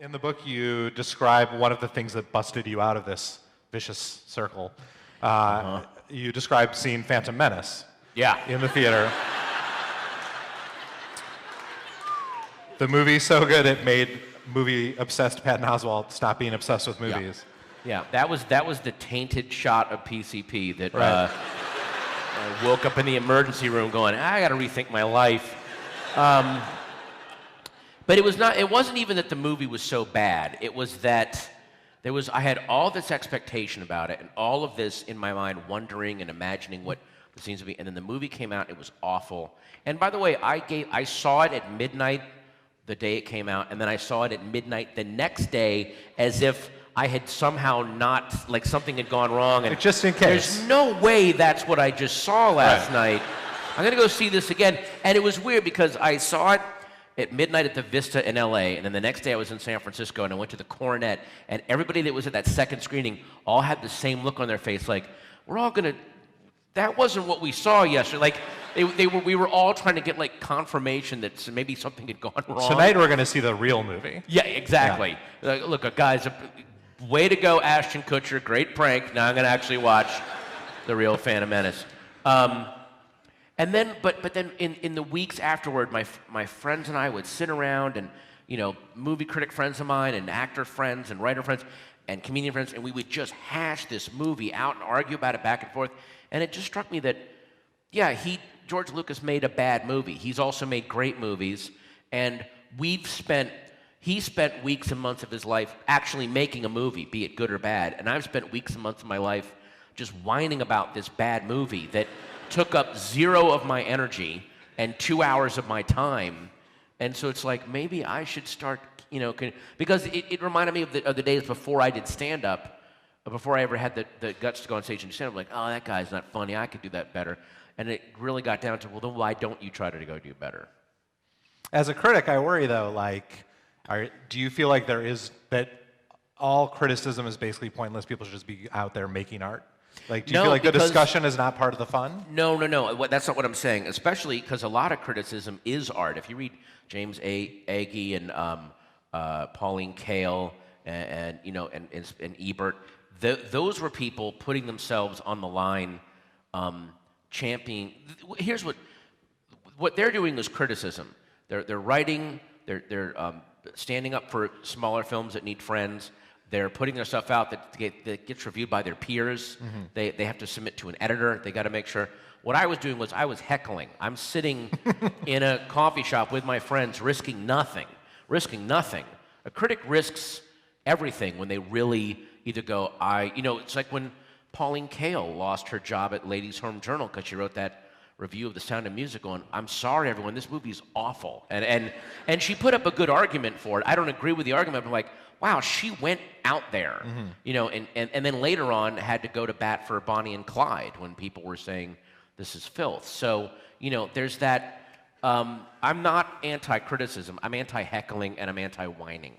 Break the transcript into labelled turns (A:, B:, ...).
A: In the book, you describe one of the things that busted you out of this vicious circle. You described seeing Phantom Menace in the theater. The movie's so good it made movie-obsessed Patton Oswalt stop being obsessed with movies.
B: Yeah, that was the Tainted shot of PCP that I woke up in the emergency room going, I got to rethink my life. But it wasn't even that the movie was so bad. It was that I had all this expectation about it and all of this in my mind wondering and imagining what the scenes would be. And then the movie came out, it was awful. And by the way, I saw it at midnight the day it came out, and then I saw it at midnight the next day as if I had somehow not, like something had gone wrong. And
A: just in case.
B: There's no way that's what I just saw last night. I'm gonna go see this again. And it was weird because I saw it at midnight at the Vista in LA, and then the next day I was in San Francisco and I went to the Coronet, and everybody that was at that second screening all had the same look on their face, like, that wasn't what we saw yesterday. Like, we were all trying to get like confirmation that maybe something had gone wrong.
A: Tonight we're gonna see the real movie.
B: Yeah, exactly. Yeah. Look, guys, way to go, Ashton Kutcher, great prank. Now I'm gonna actually watch the real Phantom Menace. And then, but then in the weeks afterward, my friends and I would sit around and, movie critic friends of mine and actor friends and writer friends and comedian friends, and we would just hash this movie out and argue about it back and forth. And it just struck me that, George Lucas made a bad movie. He's also made great movies, and he spent weeks and months of his life actually making a movie, be it good or bad. And I've spent weeks and months of my life just whining about this bad movie that took up 0 of my energy and 2 hours of my time. And so it's like, maybe I should start, because it reminded me of the days before I did stand-up, before I ever had the guts to go on stage and do stand-up, like, oh, that guy's not funny, I could do that better. And it really got down to, well, then why don't you try to go do better?
A: As a critic, I worry, though, do you feel like that all criticism is basically pointless, people should just be out there making art? Like, do you feel like the discussion is not part of the fun?
B: No. That's not what I'm saying, especially because a lot of criticism is art. If you read James Agee and Pauline Kael and Ebert, those were people putting themselves on the line, championing. Here's what they're doing is criticism. They're writing. They're standing up for smaller films that need friends. They're putting their stuff out that gets reviewed by their peers. Mm-hmm. They have to submit to an editor. They got to make sure. What I was doing was I was heckling. I'm sitting in a coffee shop with my friends, risking nothing. A critic risks everything when they really either go, it's like when Pauline Kael lost her job at Ladies' Home Journal because she wrote that review of The Sound of Music going, I'm sorry, everyone, this movie is awful. And she put up a good argument for it. I don't agree with the argument, but I'm like, wow, she went out there, and then later on had to go to bat for Bonnie and Clyde when people were saying this is filth. So, there's that, I'm not anti-criticism, I'm anti-heckling and I'm anti-whining.